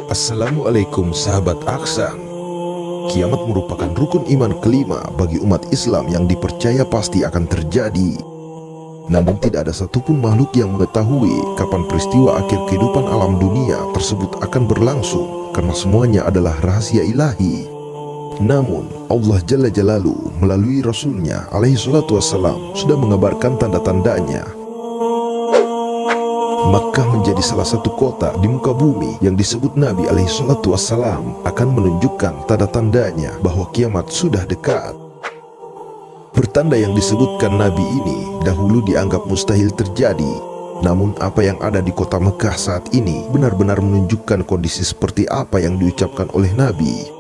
Assalamualaikum sahabat Aksan. Kiamat merupakan rukun iman kelima bagi umat Islam yang dipercaya pasti akan terjadi. Namun tidak ada satupun makhluk yang mengetahui kapan peristiwa akhir kehidupan alam dunia tersebut akan berlangsung, karena semuanya adalah rahasia ilahi. Namun Allah Jalla Jalaluhu melalui Rasulnya alaihi salatu wassalam sudah mengabarkan tanda-tandanya. Makkah menjadi salah satu kota di muka bumi yang disebut Nabi alaihi salatu wassalam akan menunjukkan tanda-tandanya bahwa kiamat sudah dekat. Pertanda yang disebutkan Nabi ini dahulu dianggap mustahil terjadi. Namun apa yang ada di kota Mekah saat ini benar-benar menunjukkan kondisi seperti apa yang diucapkan oleh Nabi.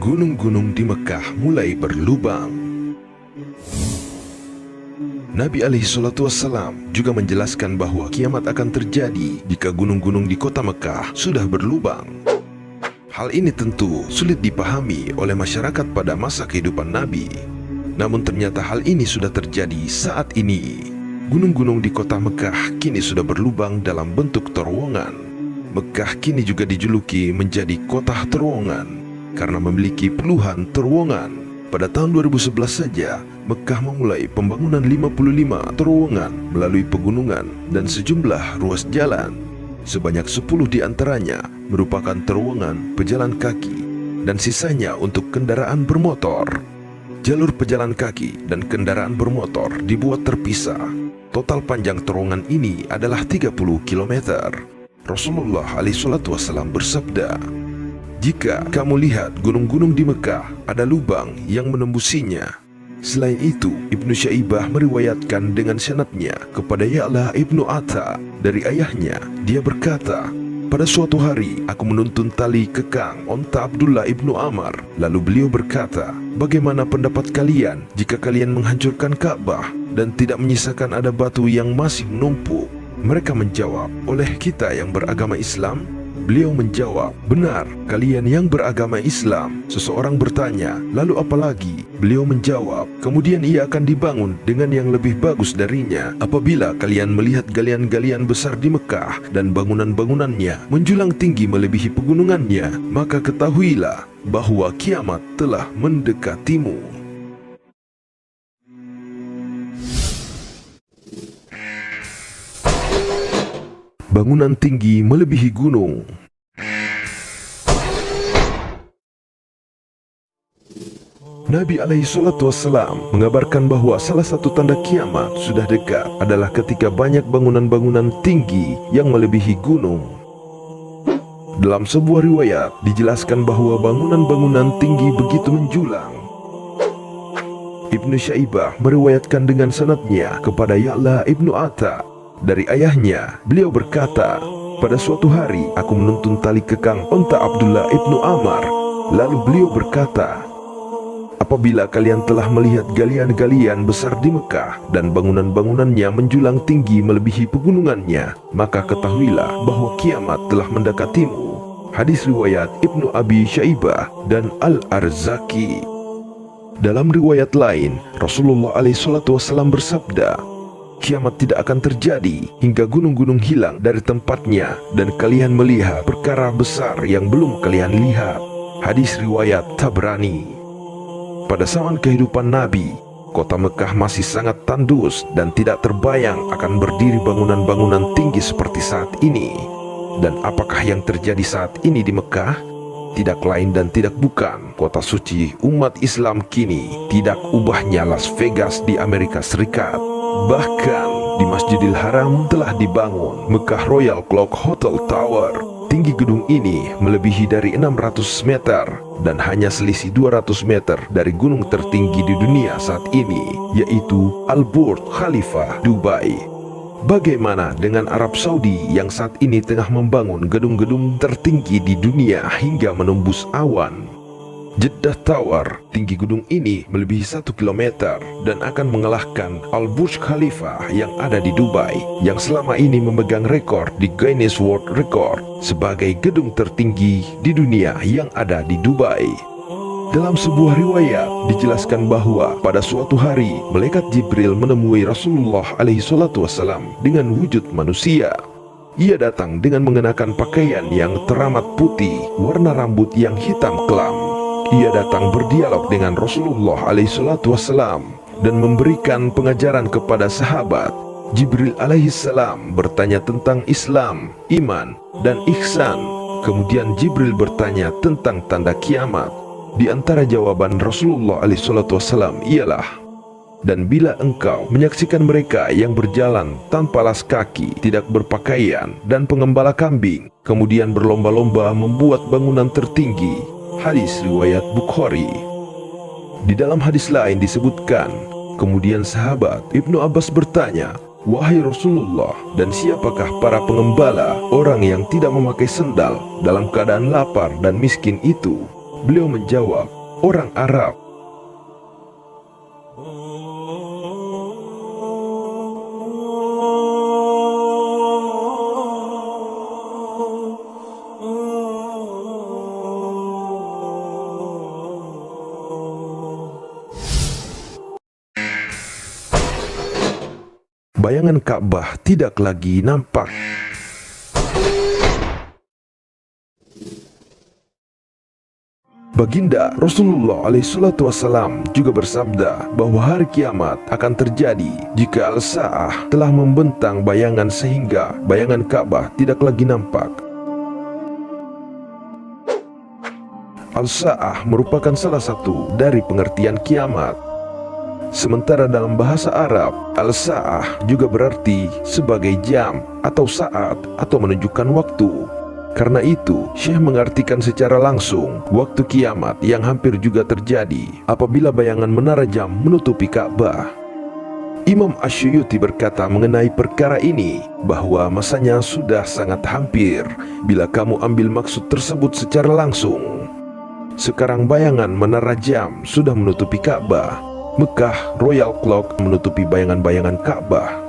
Gunung-gunung di Mekah mulai berlubang. Nabi alaihi salatu wassalam juga menjelaskan bahwa kiamat akan terjadi jika gunung-gunung di kota Mekah sudah berlubang. Hal ini tentu sulit dipahami oleh masyarakat pada masa kehidupan Nabi. Namun ternyata hal ini sudah terjadi saat ini. Gunung-gunung di kota Mekah kini sudah berlubang dalam bentuk terowongan. Mekah kini juga dijuluki menjadi kota terowongan karena memiliki puluhan terowongan. Pada tahun 2011 saja, Mekah memulai pembangunan 55 terowongan melalui pegunungan dan sejumlah ruas jalan. Sebanyak 10 diantaranya merupakan terowongan pejalan kaki dan sisanya untuk kendaraan bermotor. Jalur pejalan kaki dan kendaraan bermotor dibuat terpisah. Total panjang terowongan ini adalah 30 km. Rasulullah SAW bersabda, "Jika kamu lihat gunung-gunung di Mekah, ada lubang yang menembusinya." Selain itu, Ibnu Syaibah meriwayatkan dengan sanadnya kepada Ya'la Ibnu Atta dari ayahnya. Dia berkata, "Pada suatu hari aku menuntun tali kekang onta Abdullah Ibnu Amr. Lalu beliau berkata, 'Bagaimana pendapat kalian jika kalian menghancurkan Ka'bah dan tidak menyisakan ada batu yang masih menumpuk?' Mereka menjawab, 'Oleh kita yang beragama Islam?' Beliau menjawab, 'Benar, kalian yang beragama Islam.' Seseorang bertanya, 'Lalu apa lagi?' Beliau menjawab, 'Kemudian ia akan dibangun dengan yang lebih bagus darinya. Apabila kalian melihat galian-galian besar di Mekah dan bangunan-bangunannya menjulang tinggi melebihi pegunungannya, maka ketahuilah bahwa kiamat telah mendekatimu.'" Bangunan tinggi melebihi gunung. Nabi alaihi salatu wassalam mengabarkan bahwa salah satu tanda kiamat sudah dekat adalah ketika banyak bangunan-bangunan tinggi yang melebihi gunung. Dalam sebuah riwayat dijelaskan bahwa bangunan-bangunan tinggi begitu menjulang. Ibnu Syaibah meriwayatkan dengan sanadnya kepada Ya'la Ibnu Atta dari ayahnya. Beliau berkata, "Pada suatu hari aku menuntun tali kekang onta Abdullah Ibnu Amr. Lalu beliau berkata, 'Apabila kalian telah melihat galian-galian besar di Mekah dan bangunan-bangunannya menjulang tinggi melebihi pegunungannya, maka ketahuilah bahwa kiamat telah mendekatimu.'" Hadis riwayat Ibnu Abi Syaibah dan Al-Arzaki. Dalam riwayat lain, Rasulullah SAW bersabda, "Kiamat tidak akan terjadi hingga gunung-gunung hilang dari tempatnya dan kalian melihat perkara besar yang belum kalian lihat." Hadis riwayat Tabrani. Pada zaman kehidupan Nabi, kota Mekah masih sangat tandus dan tidak terbayang akan berdiri bangunan-bangunan tinggi seperti saat ini. Dan apakah yang terjadi saat ini di Mekah? Tidak lain dan tidak bukan kota suci umat Islam kini tidak ubahnya Las Vegas di Amerika Serikat. Bahkan di Masjidil Haram telah dibangun Mekah Royal Clock Hotel Tower. Tinggi gedung ini melebihi dari 600 meter dan hanya selisih 200 meter dari gunung tertinggi di dunia saat ini, yaitu Al-Burj Khalifa, Dubai. Bagaimana dengan Arab Saudi yang saat ini tengah membangun gedung-gedung tertinggi di dunia hingga menembus awan? Jeddah Tower, tinggi gedung ini melebihi 1 km dan akan mengalahkan Al-Burj Khalifa yang ada di Dubai, yang selama ini memegang rekor di Guinness World Record sebagai gedung tertinggi di dunia yang ada di Dubai. Dalam sebuah riwayat dijelaskan bahwa pada suatu hari malaikat Jibril menemui Rasulullah SAW dengan wujud manusia. Ia datang dengan mengenakan pakaian yang teramat putih, warna rambut yang hitam kelam. Ia datang berdialog dengan Rasulullah SAW dan memberikan pengajaran kepada sahabat. Jibril alaihissalam bertanya tentang Islam, iman, dan ihsan. Kemudian Jibril bertanya tentang tanda kiamat. Di antara jawaban Rasulullah SAW ialah, dan bila engkau menyaksikan mereka yang berjalan tanpa alas kaki, tidak berpakaian, dan pengembala kambing, kemudian berlomba-lomba membuat bangunan tertinggi. Hadis riwayat Bukhari. Di dalam hadis lain disebutkan, kemudian sahabat Ibnu Abbas bertanya, "Wahai Rasulullah, dan siapakah para pengembala orang yang tidak memakai sendal dalam keadaan lapar dan miskin itu?" Beliau menjawab, "Orang Arab." Bayangan Ka'bah tidak lagi nampak. Baginda Rasulullah SAW juga bersabda bahwa hari kiamat akan terjadi jika Al-Sa'ah telah membentang bayangan sehingga bayangan Ka'bah tidak lagi nampak. Al-Sa'ah merupakan salah satu dari pengertian kiamat. Sementara dalam bahasa Arab, Al-Sa'ah juga berarti sebagai jam atau saat atau menunjukkan waktu. Karena itu, Syekh mengartikan secara langsung waktu kiamat yang hampir juga terjadi apabila bayangan menara jam menutupi Ka'bah. Imam Asyuyuti berkata mengenai perkara ini bahwa masanya sudah sangat hampir bila kamu ambil maksud tersebut secara langsung. Sekarang bayangan menara jam sudah menutupi Ka'bah. Mekah Royal Clock menutupi bayangan-bayangan Ka'bah.